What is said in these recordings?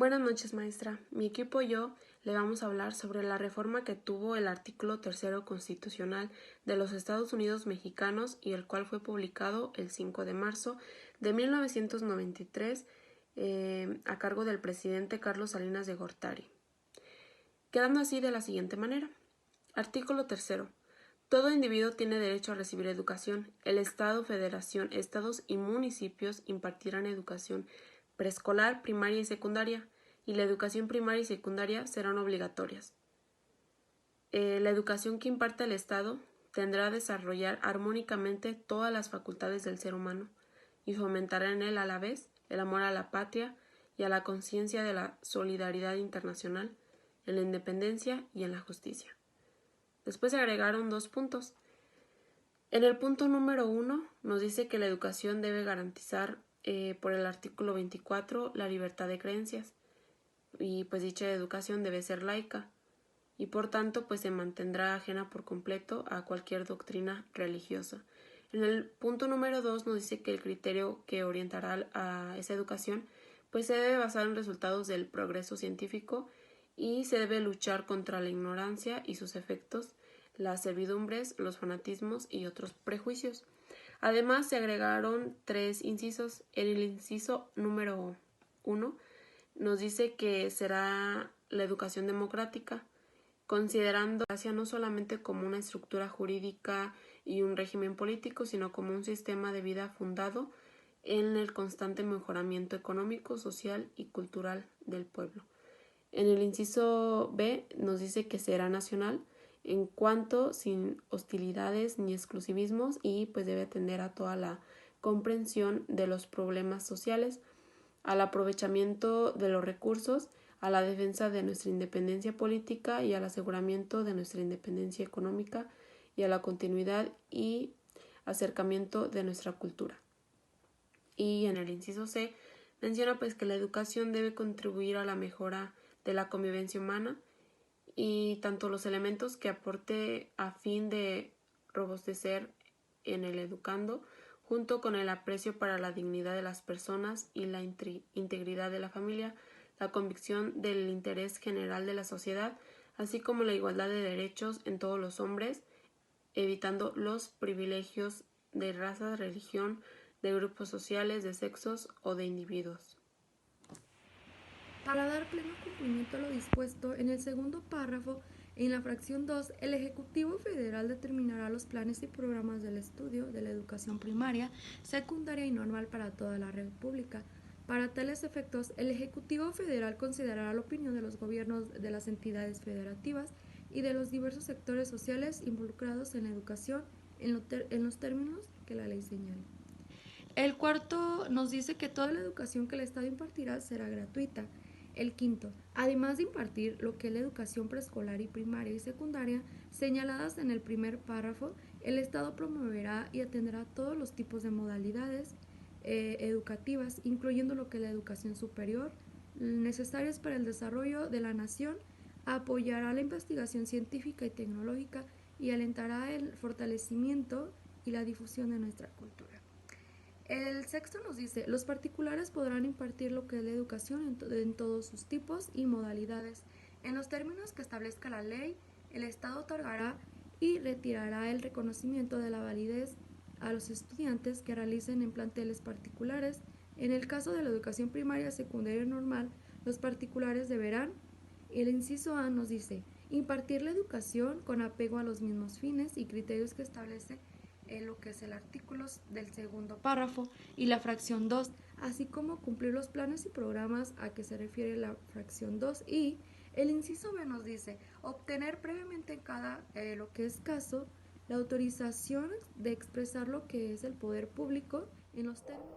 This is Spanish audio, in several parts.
Buenas noches, maestra. Mi equipo y yo le vamos a hablar sobre la reforma que tuvo el artículo 3 constitucional de los Estados Unidos mexicanos y el cual fue publicado el 5 de marzo de 1993 a cargo del presidente Carlos Salinas de Gortari. Quedando así de la siguiente manera. Artículo 3. Todo individuo tiene derecho a recibir educación. El Estado, Federación, Estados y municipios impartirán educación preescolar, primaria y secundaria, y la educación primaria y secundaria serán obligatorias. La educación que imparte el Estado tendrá a desarrollar armónicamente todas las facultades del ser humano y fomentará en él a la vez el amor a la patria y a la conciencia de la solidaridad internacional, en la independencia y en la justicia. Después se agregaron 2 puntos. En el punto número 1 nos dice que la educación debe garantizar por el artículo 24 la libertad de creencias y pues dicha educación debe ser laica y por tanto pues se mantendrá ajena por completo a cualquier doctrina religiosa. En el punto número 2 nos dice que el criterio que orientará a esa educación pues se debe basar en resultados del progreso científico y se debe luchar contra la ignorancia y sus efectos, las servidumbres, los fanatismos y otros prejuicios. Además, se agregaron 3 incisos. En el inciso número 1 nos dice que será la educación democrática, considerando la democracia no solamente como una estructura jurídica y un régimen político, sino como un sistema de vida fundado en el constante mejoramiento económico, social y cultural del pueblo. En el inciso B nos dice que será nacional, en cuanto sin hostilidades ni exclusivismos y pues debe atender a toda la comprensión de los problemas sociales, al aprovechamiento de los recursos, a la defensa de nuestra independencia política y al aseguramiento de nuestra independencia económica y a la continuidad y acercamiento de nuestra cultura. Y en el inciso C menciona pues que la educación debe contribuir a la mejora de la convivencia humana y tanto los elementos que aporte a fin de robustecer en el educando, junto con el aprecio para la dignidad de las personas y la integridad de la familia, la convicción del interés general de la sociedad, así como la igualdad de derechos en todos los hombres, evitando los privilegios de raza, religión, de grupos sociales, de sexos o de individuos. Para dar pleno cumplimiento a lo dispuesto en el segundo párrafo, en la fracción 2, el Ejecutivo Federal determinará los planes y programas del estudio de la educación primaria, secundaria y normal para toda la República. Para tales efectos, el Ejecutivo Federal considerará la opinión de los gobiernos de las entidades federativas y de los diversos sectores sociales involucrados en la educación en los términos que la ley señale. El cuarto nos dice que toda la educación que el Estado impartirá será gratuita. El quinto, además de impartir lo que es la educación preescolar y primaria y secundaria, señaladas en el primer párrafo, el Estado promoverá y atenderá todos los tipos de modalidades educativas, incluyendo lo que es la educación superior, necesarias para el desarrollo de la nación, apoyará la investigación científica y tecnológica y alentará el fortalecimiento y la difusión de nuestra cultura. El sexto nos dice, los particulares podrán impartir lo que es la educación en todos sus tipos y modalidades. En los términos que establezca la ley, el Estado otorgará y retirará el reconocimiento de la validez a los estudiantes que realicen en planteles particulares. En el caso de la educación primaria, secundaria y normal, los particulares deberán, el inciso A nos dice, impartir la educación con apego a los mismos fines y criterios que establece lo que es el artículo del segundo párrafo y la fracción 2, así como cumplir los planes y programas a que se refiere la fracción 2 y el inciso B nos dice obtener previamente en cada lo que es caso la autorización de expresar lo que es el poder público en los términos.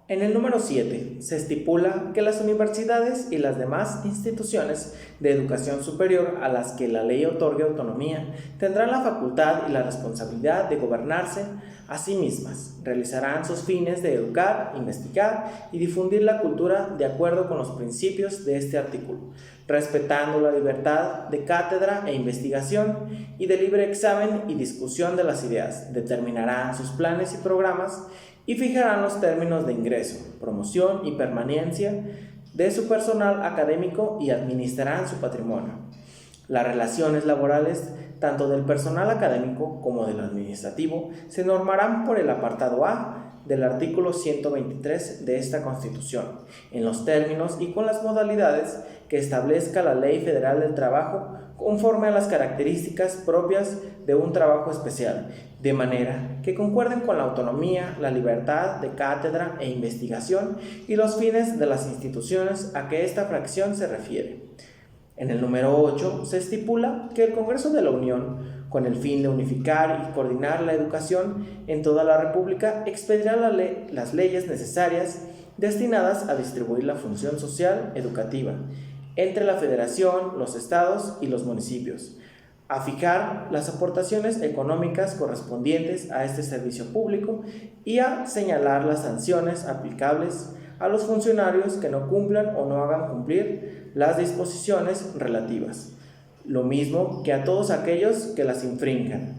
En el número 7 se estipula que las universidades y las demás instituciones de educación superior a las que la ley otorgue autonomía tendrán la facultad y la responsabilidad de gobernarse a sí mismas, realizarán sus fines de educar, investigar y difundir la cultura de acuerdo con los principios de este artículo, respetando la libertad de cátedra e investigación y de libre examen y discusión de las ideas, determinarán sus planes y programas y fijarán los términos de ingreso, promoción y permanencia de su personal académico y administrarán su patrimonio. Las relaciones laborales, tanto del personal académico como del administrativo, se normarán por el apartado A del artículo 123 de esta Constitución, en los términos y con las modalidades que establezca la Ley Federal del Trabajo conforme a las características propias de un trabajo especial, de manera que concuerden con la autonomía, la libertad de cátedra e investigación y los fines de las instituciones a que esta fracción se refiere. En el número 8 se estipula que el Congreso de la Unión, con el fin de unificar y coordinar la educación en toda la República, expedirá las leyes necesarias destinadas a distribuir la función social educativa entre la Federación, los estados y los municipios, a fijar las aportaciones económicas correspondientes a este servicio público y a señalar las sanciones aplicables a los funcionarios que no cumplan o no hagan cumplir las disposiciones relativas, lo mismo que a todos aquellos que las infrinjan.